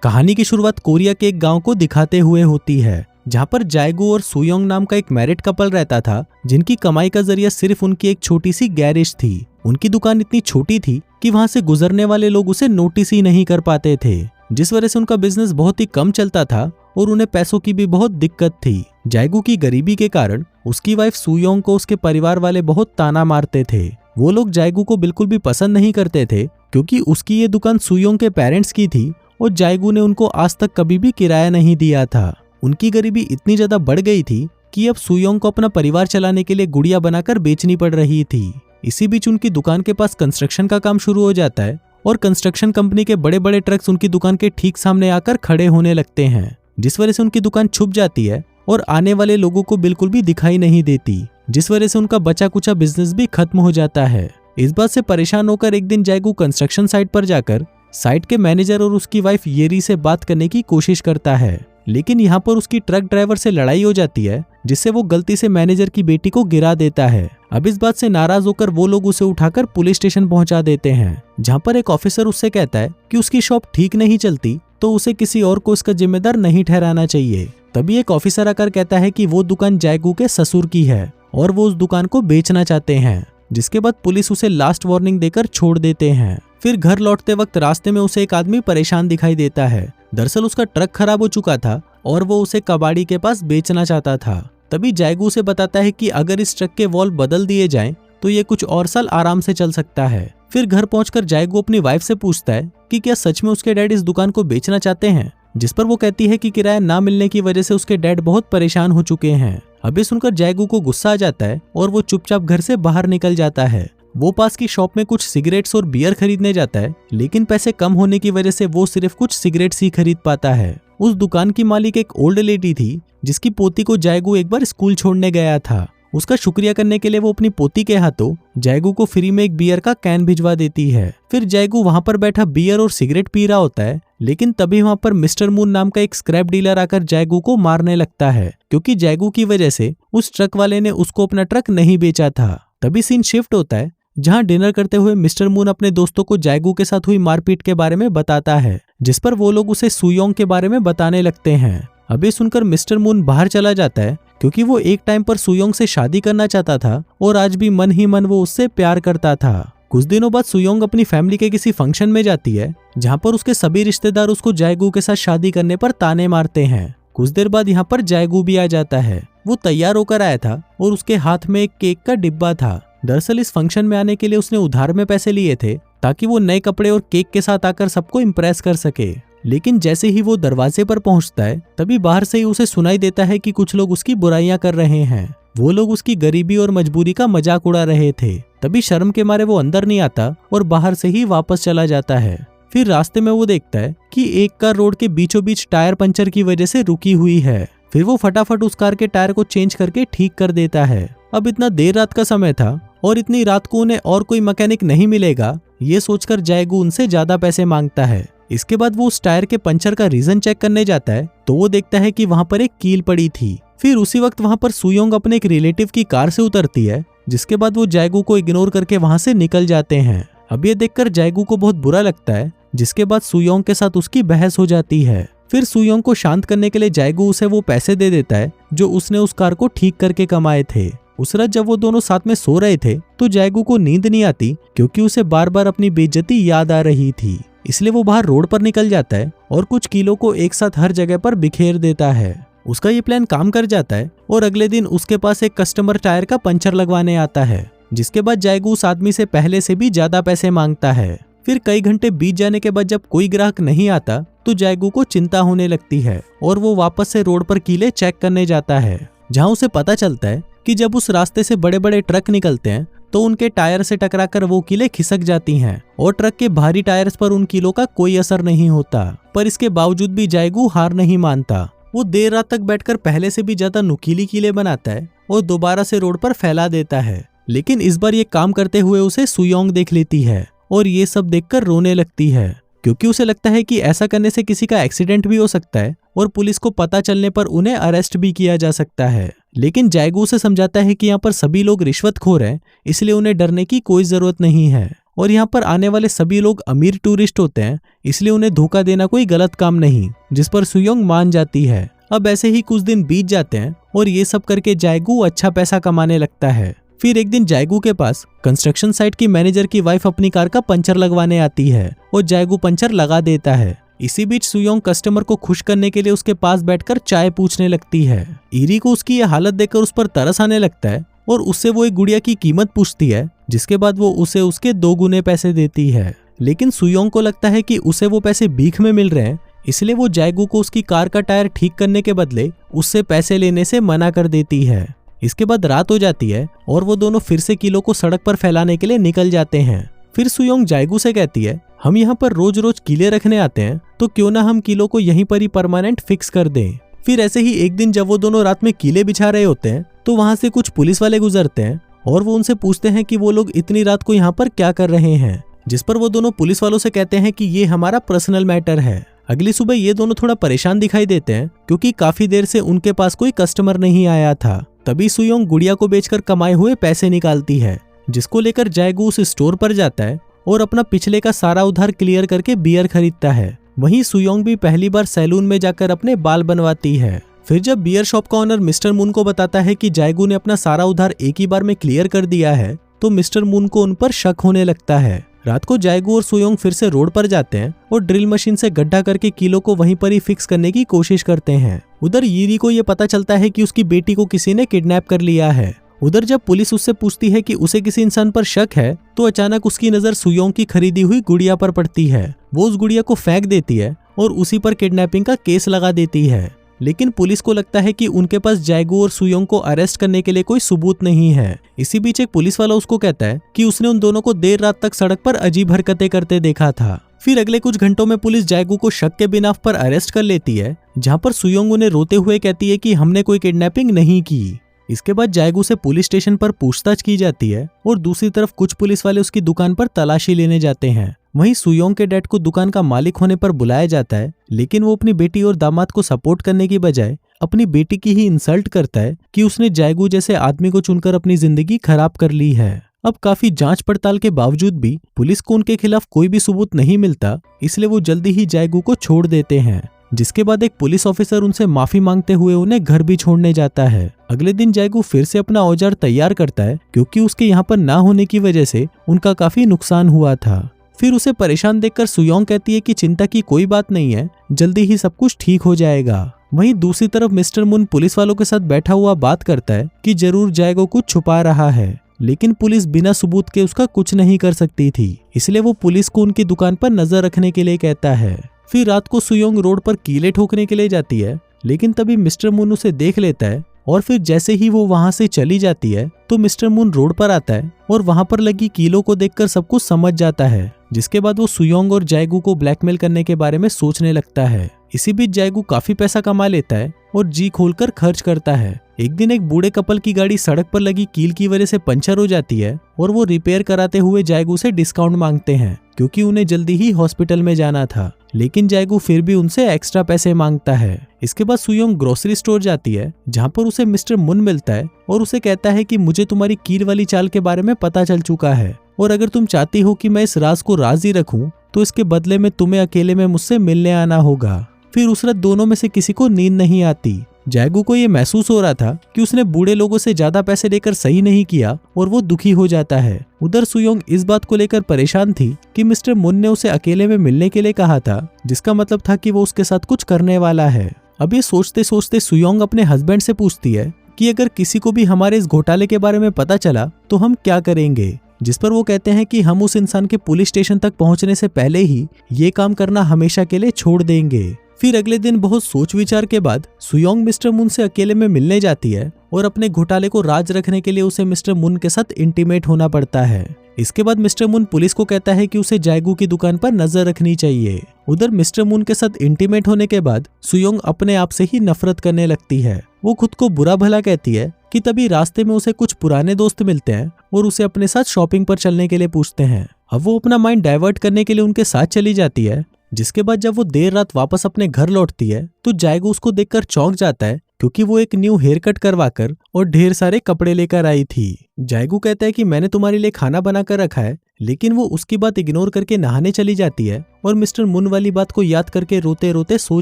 कहानी की शुरुआत कोरिया के एक गांव को दिखाते हुए होती है, जहां पर जायगू और सुयोंग नाम का एक मैरिड कपल रहता था, जिनकी कमाई का जरिया सिर्फ उनकी एक छोटी सी गैरेज थी। उनकी दुकान इतनी छोटी थी कि वहां से गुजरने वाले लोग उसे नोटिस ही नहीं कर पाते थे, जिस वजह से उनका बिजनेस बहुत ही कम चलता था और उन्हें पैसों की भी बहुत दिक्कत थी। जायगू की गरीबी के कारण उसकी वाइफ सुयोंग को उसके परिवार वाले बहुत ताना मारते थे। वो लोग जायगू को बिल्कुल भी पसंद नहीं करते थे, क्योंकि उसकी ये दुकान सुयोंग के पेरेंट्स की थी और जायगू ने उनको आज तक कभी भी किराया नहीं दिया था। उनकी गरीबी इतनी ज्यादा बढ़ गई थी कि अब सुयोंग को अपना परिवार चलाने के लिए गुड़िया बनाकर बेचनी पड़ रही थी। इसी बीच उनकी दुकान के पास कंस्ट्रक्शन का काम शुरू हो जाता है और कंस्ट्रक्शन कंपनी के बड़े बड़े ट्रक्स उनकी दुकान के ठीक सामने आकर खड़े होने लगते हैं, जिस वजह से उनकी दुकान छुप जाती है और आने वाले लोगों को बिल्कुल भी दिखाई नहीं देती, जिस वजह से उनका बचा कुचा बिजनेस भी खत्म हो जाता है। इस बात से परेशान होकर एक दिन जायगू कंस्ट्रक्शन साइट पर जाकर साइट के मैनेजर और उसकी वाइफ येरी से बात करने की कोशिश करता है, लेकिन यहाँ पर उसकी ट्रक ड्राइवर से लड़ाई हो जाती है, जिससे वो गलती से मैनेजर की बेटी को गिरा देता है। अब इस बात से नाराज होकर वो लोग उसे उठाकर पुलिस स्टेशन पहुंचा देते हैं, जहाँ पर एक ऑफिसर उससे कहता है कि उसकी शॉप ठीक नहीं चलती तो उसे किसी और को इसका जिम्मेदार नहीं ठहराना चाहिए। तभी एक ऑफिसर आकर कहता है कि वो दुकान जायगू के ससुर की है और वो उस दुकान को बेचना चाहते हैं, जिसके बाद पुलिस उसे लास्ट वार्निंग देकर छोड़ देते हैं। फिर घर लौटते वक्त रास्ते में उसे एक आदमी परेशान दिखाई देता है। दरअसल उसका ट्रक खराब हो चुका था और वो उसे कबाड़ी के पास बेचना चाहता था। तभी जायगू उसे बताता है कि अगर इस ट्रक के वॉल्व बदल दिए जाएं तो ये कुछ और साल आराम से चल सकता है। फिर घर पहुंचकर जायगू अपनी वाइफ से पूछता है कि क्या सच में उसके डैड इस दुकान को बेचना चाहते हैं, जिस पर वो कहती है कि किराया ना मिलने की वजह से उसके डैड बहुत परेशान हो चुके हैं। अभी सुनकर जायगू को गुस्सा आ जाता है और वो चुपचाप घर से बाहर निकल जाता है। वो पास की शॉप में कुछ सिगरेट्स और बियर खरीदने जाता है, लेकिन पैसे कम होने की वजह से वो सिर्फ कुछ सिगरेट्स ही खरीद पाता है। उस दुकान की मालिक एक ओल्ड लेडी थी, जिसकी पोती को जायगू एक बार स्कूल छोड़ने गया था। उसका शुक्रिया करने के लिए वो अपनी पोती के हाथों जायगू को फ्री में एक बियर का कैन भिजवा देती है। फिर जायगू वहां पर बैठा बियर और सिगरेट पी रहा होता है, लेकिन तभी वहां पर मिस्टर मून नाम का एक स्क्रैप डीलर आकर जायगू को मारने लगता है, क्योंकि जायगू की वजह से उस ट्रक वाले ने उसको अपना ट्रक नहीं बेचा था। तभी सीन शिफ्ट होता है, जहां डिनर करते हुए मिस्टर मून अपने दोस्तों को जायगू के साथ हुई मारपीट के बारे में बताता है, जिस पर वो लोग उसे सुयोंग के बारे में बताने लगते हैं। अभी सुनकर मिस्टर मून बाहर चला जाता है, क्योंकि वो एक टाइम पर सुयोंग से शादी करना चाहता था और आज भी मन ही मन वो उससे प्यार करता था। कुछ दिनों बाद सुयोंग अपनी फैमिली के किसी फंक्शन में जाती है, जहां पर उसके सभी रिश्तेदार उसको जायगू के साथ शादी करने पर ताने मारते हैं। कुछ देर बाद यहाँ पर जायगू भी आ जाता है। वो तैयार होकर आया था और उसके हाथ में एक केक का डिब्बा था। दरअसल इस फंक्शन में आने के लिए उसने उधार में पैसे लिए थे, ताकि वो नए कपड़े और केक के साथ आकर सबको इम्प्रेस कर सके। लेकिन जैसे ही वो दरवाजे पर पहुंचता है, तभी बाहर से ही उसे सुनाई देता है कि कुछ लोग उसकी बुराइयां कर रहे हैं। वो लोग उसकी गरीबी और मजबूरी का मजाक उड़ा रहे थे। तभी शर्म के मारे वो अंदर नहीं आता और बाहर से ही वापस चला जाता है। फिर रास्ते में वो देखता है कि एक कार रोड के बीचों बीच टायर पंचर की वजह से रुकी हुई है। फिर वो फटाफट उस कार के टायर को चेंज करके ठीक कर देता है। अब इतना देर रात का समय था और इतनी रात को उन्हें और कोई मैकेनिक नहीं मिलेगा, ये सोचकर जायगू उनसे ज्यादा पैसे मांगता है। इसके बाद वो उस टायर के पंचर का रीजन चेक करने जाता है, तो वो देखता है कि वहां पर एक कील पड़ी थी। फिर उसी वक्त वहां पर सुयोंग अपने एक रिलेटिव की कार से उतरती है, जिसके बाद वो जायगू को इग्नोर करके वहां से निकल जाते हैं। अब ये देखकर जायगू को बहुत बुरा लगता है, जिसके बाद सुयोंग के साथ उसकी बहस हो जाती है। फिर सुयोंग को शांत करने के लिए जायगू उसे वो पैसे दे देता है जो उसने उस कार को ठीक करके कमाए थे। उस रात जब वो दोनों साथ में सो रहे थे, तो जायगू को नींद नहीं आती, क्योंकि उसे बार बार अपनी बेइज्जती याद आ रही थी। इसलिए वो बाहर रोड पर निकल जाता है और कुछ कीलों को एक साथ हर जगह पर बिखेर देता है। उसका ये प्लान काम कर जाता है और अगले दिन उसके पास एक कस्टमर टायर का पंचर लगवाने आता है, जिसके बाद जायगू उस आदमी से पहले से भी ज्यादा पैसे मांगता है। फिर कई घंटे बीत जाने के बाद जब कोई ग्राहक नहीं आता, तो जायगू को चिंता होने लगती है और वो वापस से रोड पर कीले चेक करने जाता है, जहाँ उसे पता चलता है कि जब उस रास्ते से बड़े बड़े ट्रक निकलते हैं तो उनके टायर से टकराकर वो कीलें खिसक जाती हैं और ट्रक के भारी टायर्स पर उन कीलों का कोई असर नहीं होता। पर इसके बावजूद भी जायगू हार नहीं मानता। वो देर रात तक बैठकर पहले से भी ज्यादा नुकीली कीलें बनाता है और दोबारा से रोड पर फैला देता है। लेकिन इस बार ये काम करते हुए उसे सुयोंग देख लेती है और ये सब देखकर रोने लगती है, क्योंकि उसे लगता है कि ऐसा करने से किसी का एक्सीडेंट भी हो सकता है और पुलिस को पता चलने पर उन्हें अरेस्ट भी किया जा सकता है। लेकिन जायगू उसे समझाता है कि यहाँ पर सभी लोग रिश्वतखोर हैं, इसलिए उन्हें डरने की कोई जरूरत नहीं है। और यहाँ पर आने वाले सभी लोग अमीर टूरिस्ट होते हैं, इसलिए उन्हें धोखा देना कोई गलत काम नहीं, जिस पर सुयोंग मान जाती है। अब ऐसे ही कुछ दिन बीत जाते हैं और ये सब करके जाएगू अच्छा पैसा कमाने लगता है। फिर एक दिन जाएगू के पास कंस्ट्रक्शन साइट की मैनेजर की वाइफ अपनी कार का पंचर लगवाने आती है और जाएगू पंचर लगा देता है। इसी बीच सुयोंग कस्टमर को खुश करने के लिए उसके पास बैठकर चाय पूछने लगती है। ईरी को उसकी ये हालत देखकर उस पर तरस आने लगता है और उससे वो एक गुड़िया की कीमत पूछती है, जिसके बाद वो उसे उसके 2 गुने पैसे देती है। लेकिन सुयोंग को लगता है कि उसे वो पैसे भीख में मिल रहे हैं, इसलिए वो जाएगू को उसकी कार का टायर ठीक करने के बदले उससे पैसे लेने से मना कर देती है। इसके बाद रात हो जाती है और वो दोनों फिर से कीलो को सड़क पर फैलाने के लिए निकल जाते हैं। फिर सुयोंग जाएगू से कहती है, हम यहाँ पर रोज रोज कीले रखने आते हैं, तो क्यों ना हम कीलो को यहीं पर ही परमानेंट फिक्स कर दें। फिर ऐसे ही एक दिन जब वो दोनों रात में कीले बिछा रहे होते हैं तो वहां से कुछ पुलिस वाले गुजरते हैं और वो उनसे पूछते हैं कि वो लोग इतनी रात को यहाँ पर क्या कर रहे हैं, जिस पर वो दोनों पुलिस वालों से कहते हैं कि ये हमारा पर्सनल मैटर है। अगली सुबह ये दोनों थोड़ा परेशान दिखाई देते हैं क्योंकि काफी देर से उनके पास कोई कस्टमर नहीं आया था। तभी सुयोंग गुड़िया को बेचकर कमाए हुए पैसे निकालती है, जिसको लेकर जाएगू उस स्टोर पर जाता है और अपना पिछले का सारा उधार क्लियर करके बियर खरीदता है। वहीं सुयोंग भी पहली बार सैलून में जाकर अपने बाल बनवाती है। फिर जब बियर शॉप का ओनर मिस्टर मून को बताता है कि जाएगू ने अपना सारा उधार एक ही बार में क्लियर कर दिया है, तो मिस्टर मून को उन पर शक होने लगता है। रात को जाएगू और सुयोंग फिर से रोड पर जाते हैं और ड्रिल मशीन से गड्ढा करके कीलो को वहीं पर ही फिक्स करने की कोशिश करते हैं। उधर यीरी को ये पता चलता है कि उसकी बेटी को किसी ने किडनैप कर लिया है। उधर जब पुलिस उससे पूछती है कि उसे किसी इंसान पर शक है, तो अचानक उसकी नजर सुयोंग की खरीदी हुई गुड़िया पर पड़ती है। वो उस गुड़िया को फेंक देती है और उसी पर किडनैपिंग का केस लगा देती है। लेकिन पुलिस को लगता है कि उनके पास जाएगू और सुयोंग को अरेस्ट करने के लिए कोई सबूत नहीं है। इसी बीच एक पुलिस वाला उसको कहता है कि उसने उन दोनों को देर रात तक सड़क पर अजीब हरकतें करते देखा था। फिर अगले कुछ घंटों में पुलिस जाएगू को शक के बिना पर अरेस्ट कर लेती है, जहाँ पर सुयोंग उन्हें रोते हुए कहती है कि हमने कोई किडनैपिंग नहीं की। इसके बाद जाएगू से पुलिस स्टेशन पर पूछताछ की जाती है और दूसरी तरफ कुछ पुलिस वाले उसकी दुकान पर तलाशी लेने जाते हैं। वहीं सुयोंग के डैड को दुकान का मालिक होने पर बुलाया जाता है, लेकिन वो अपनी बेटी और दामाद को सपोर्ट करने की बजाय अपनी बेटी की ही इंसल्ट करता है कि उसने जाएगू जैसे आदमी को चुनकर अपनी जिंदगी खराब कर ली है। अब काफी जांच पड़ताल के बावजूद भी पुलिस को उनके खिलाफ कोई भी सबूत नहीं मिलता, इसलिए वो जल्दी ही जाएगू को छोड़ देते हैं। जिसके बाद एक पुलिस ऑफिसर उनसे माफी मांगते हुए उन्हें घर भी छोड़ने जाता है। अगले दिन जाएगू फिर से अपना औजार तैयार करता है क्योंकि उसके यहाँ पर ना होने की वजह से उनका काफी नुकसान हुआ था। फिर उसे परेशान देखकर सुयोंग कहती है कि चिंता की कोई बात नहीं है, जल्दी ही सब कुछ ठीक हो जाएगा। वहीं दूसरी तरफ मिस्टर मून पुलिस वालों के साथ बैठा हुआ बात करता है कि जरूर जाएगू कुछ छुपा रहा है, लेकिन पुलिस बिना सबूत के उसका कुछ नहीं कर सकती थी, इसलिए वो पुलिस को उनकी दुकान पर नजर रखने के लिए कहता है। फिर रात को सुयोंग रोड पर कीले ठोकने के लिए जाती है, लेकिन तभी मिस्टर मून उसे देख लेता है और फिर जैसे ही वो वहां से चली जाती है तो मिस्टर मून रोड पर आता है और वहां पर लगी कीलों को देखकर सब कुछ समझ जाता है। जिसके बाद वो सुयोंग और जाएगू को ब्लैकमेल करने के बारे में सोचने लगता है। इसी बीच जाएगू काफी पैसा कमा लेता है और जी खोलकर खर्च करता है। एक दिन एक बूढ़े कपल की गाड़ी सड़क पर लगी कील की वजह से पंचर हो जाती है और वो रिपेयर कराते हुए जाएगू से डिस्काउंट मांगते हैं क्योंकि उन्हें जल्दी ही हॉस्पिटल में जाना था, लेकिन जाएगू फिर भी उनसे एक्स्ट्रा पैसे मांगता है। इसके बाद सुयोंग ग्रोसरी स्टोर जाती है जहाँ पर उसे मिस्टर मुन मिलता है और उसे कहता है कि मुझे तुम्हारी कील वाली चाल के बारे में पता चल चुका है और अगर तुम चाहती हो कि मैं इस राज को राज ही रखूं तो इसके बदले में तुम्हें अकेले में मुझसे मिलने आना होगा। फिर उस रात दोनों में से किसी को नींद नहीं आती। जाएगू को ये महसूस हो रहा था कि उसने बूढ़े लोगों से ज्यादा पैसे लेकर सही नहीं किया और वो दुखी हो जाता है। उधर सुयोंग इस बात को लेकर परेशान थी कि मिस्टर मुन ने उसे अकेले में मिलने के लिए कहा था, जिसका मतलब था कि वो उसके साथ कुछ करने वाला है। अब ये सोचते सोचते सुयोंग अपने हस्बैंड से पूछती है कि अगर किसी को भी हमारे इस घोटाले के बारे में पता चला तो हम क्या करेंगे, जिस पर वो कहते हैं कि हम उस इंसान के पुलिस स्टेशन तक पहुंचने से पहले ही ये काम करना हमेशा के लिए छोड़ देंगे। फिर अगले दिन बहुत सोच विचार के बाद सुयोंग मिस्टर मुन से अकेले में मिलने जाती है और अपने घोटाले को राज रखने के लिए उसे मिस्टर मुन के साथ इंटीमेट होना पड़ता है। इसके बाद मिस्टर मुन पुलिस को कहता है कि उसे जाएगू की दुकान पर नजर रखनी चाहिए। उधर मिस्टर मुन के साथ इंटीमेट होने के बाद सुयोंग अपने आप से ही नफरत करने लगती है। वो खुद को बुरा भला कहती है कि तभी रास्ते में उसे कुछ पुराने दोस्त मिलते हैं और उसे अपने साथ शॉपिंग पर चलने के लिए पूछते हैं। अब वो अपना माइंड डाइवर्ट करने के लिए उनके साथ चली जाती है। जिसके बाद जब वो देर रात वापस अपने घर लौटती है तो जाएगू उसको देखकर चौंक जाता है क्योंकि वो एक न्यू हेयर कट करवाकर और ढेर सारे कपड़े लेकर आई थी। जायगू कहता है कि मैंने तुम्हारे लिए खाना बना कर रखा है, लेकिन वो उसकी बात इग्नोर करके नहाने चली जाती है और मिस्टर मुन वाली बात को याद करके रोते रोते सो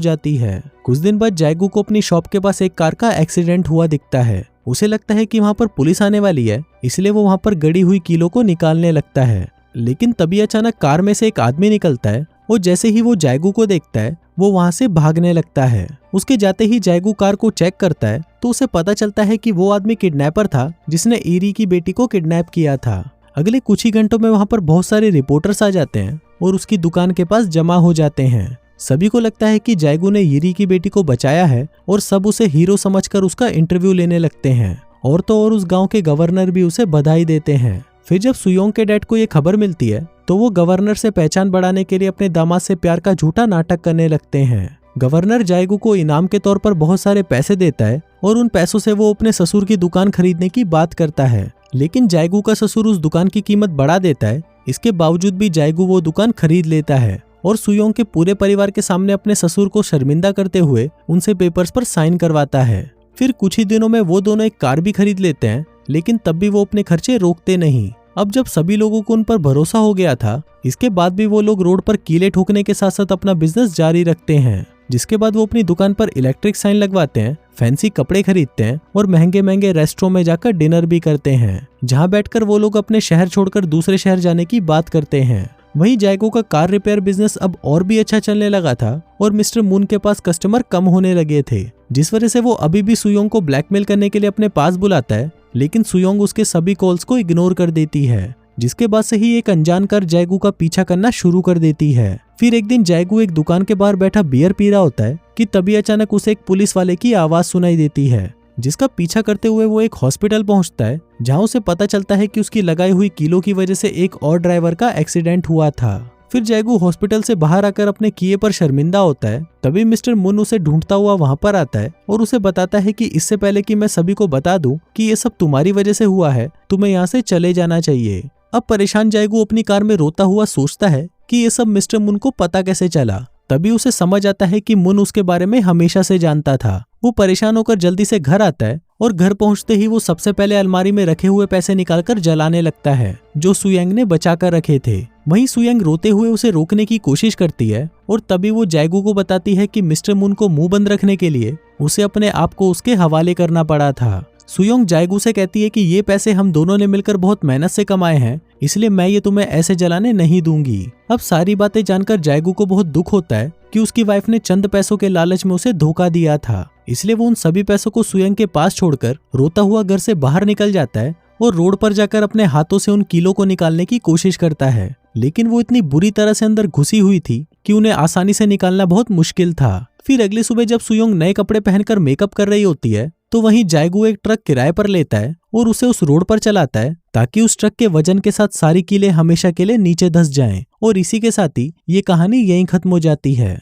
जाती है। कुछ दिन बाद जायगू को अपनी शॉप के पास एक कार का एक्सीडेंट हुआ दिखता है। उसे लगता है कि वहाँ पर पुलिस आने वाली है, इसलिए वो वहाँ पर गड़ी हुई कीलों को निकालने लगता है। लेकिन तभी अचानक कार में से एक आदमी निकलता है और जैसे ही वो जायगू को देखता है वो वहाँ से भागने लगता है। उसके जाते ही जायगू कार को चेक करता है तो उसे पता चलता है कि वो आदमी किडनैपर था जिसने ईरी की बेटी को किडनैप किया था। अगले कुछ ही घंटों में वहाँ पर बहुत सारे रिपोर्टर्स आ जाते हैं और उसकी दुकान के पास जमा हो जाते हैं। सभी को लगता है कि जायगू ने ईरी की बेटी को बचाया है और सब उसे हीरो समझकर उसका इंटरव्यू लेने लगते हैं। और तो और उस गांव के गवर्नर भी उसे बधाई देते हैं। फिर जब सुयोंग के डैड को ये खबर मिलती है तो वो गवर्नर से पहचान बढ़ाने के लिए अपने दामाद से प्यार का झूठा नाटक करने लगते हैं। गवर्नर जायगू को इनाम के तौर पर बहुत सारे पैसे देता है और उन पैसों से वो अपने ससुर की दुकान खरीदने की बात करता है, लेकिन जायगू का ससुर उस दुकान की कीमत बढ़ा देता है। इसके बावजूद भी जायगू वो दुकान खरीद लेता है और सुयोंग के पूरे परिवार के सामने अपने ससुर को शर्मिंदा करते हुए उनसे पेपर्स पर साइन करवाता है। फिर कुछ ही दिनों में वो दोनों एक कार भी खरीद लेते हैं, लेकिन तब भी वो अपने खर्चे रोकते नहीं। अब जब सभी लोगों को उन पर भरोसा हो गया था, इसके बाद भी वो लोग रोड पर कीले ठोकने के साथ साथ अपना बिजनेस जारी रखते हैं। जिसके बाद वो अपनी दुकान पर इलेक्ट्रिक साइन लगवाते हैं, फैंसी कपड़े खरीदते हैं और महंगे महंगे रेस्टोरेंट में जाकर डिनर भी करते हैं, जहां बैठकर वो लोग अपने शहर छोड़कर दूसरे शहर जाने की बात करते हैं। वहीं जायगू का कार रिपेयर बिजनेस अब और भी अच्छा चलने लगा था और मिस्टर मून के पास कस्टमर कम होने लगे थे, जिस वजह से वो अभी भी सुयोंग को ब्लैकमेल करने के लिए अपने पास बुलाता है, लेकिन सुयोंग उसके सभी कॉल्स को इग्नोर कर देती है। जिसके बाद से ही एक अनजान कार जायगू का पीछा करना शुरू कर देती है। फिर एक दिन जायगू एक दुकान के बाहर बैठा बियर पी रहा होता है कि तभी अचानक उसे एक पुलिस वाले की आवाज सुनाई देती है, जिसका पीछा करते हुए वो एक हॉस्पिटल पहुंचता है, जहां उसे पता चलता है कि उसकी लगाई हुई कीलों की वजह से एक और ड्राइवर का एक्सीडेंट हुआ था। फिर जायगू हॉस्पिटल से बाहर आकर अपने किए पर शर्मिंदा होता है। तभी मिस्टर मुन उसे ढूंढता हुआ वहां पर आता है और उसे बताता है कि इससे पहले कि मैं सभी को बता दूं कि ये सब तुम्हारी वजह से हुआ है, तुम्हें यहाँ से चले जाना चाहिए। अब परेशान जायगू अपनी कार में रोता हुआ सोचता है कि ये सब मिस्टर मुन को पता कैसे चला। तभी उसे समझ आता है कि मुन उसके बारे में हमेशा से जानता था। वो परेशान होकर जल्दी से घर आता है और घर पहुंचते ही वो सबसे पहले अलमारी में रखे हुए पैसे निकालकर जलाने लगता है, जो सुयंग ने बचा कर रखे थे। वहीं सुयंग रोते हुए उसे रोकने की कोशिश करती है और तभी वो जायगू को बताती है कि मिस्टर मुन को मुंह बंद रखने के लिए उसे अपने आप को उसके हवाले करना पड़ा था। सुयोंग जायगू से कहती है कि ये पैसे हम दोनों ने मिलकर बहुत मेहनत से कमाए हैं, इसलिए मैं ये तुम्हें ऐसे जलाने नहीं दूंगी। अब सारी बातें जानकर जायगू को बहुत दुख होता है कि उसकी वाइफ ने चंद पैसों के लालच में उसे धोखा दिया था, इसलिए वो उन सभी पैसों को सुयंग के पास छोड़कर रोता हुआ घर से बाहर निकल जाता है और रोड पर जाकर अपने हाथों से उन कीलों को निकालने की कोशिश करता है, लेकिन वो इतनी बुरी तरह से अंदर घुसी हुई थी कि उन्हें आसानी से निकालना बहुत मुश्किल था। फिर अगली सुबह जब सुयोंग नए कपड़े पहनकर मेकअप कर रही होती है तो वहीं जायगू एक ट्रक किराए पर लेता है और उसे उस रोड पर चलाता है ताकि उस ट्रक के वजन के साथ सारी कीलें हमेशा के लिए नीचे धंस जाएं। और इसी के साथ ही ये कहानी यहीं खत्म हो जाती है।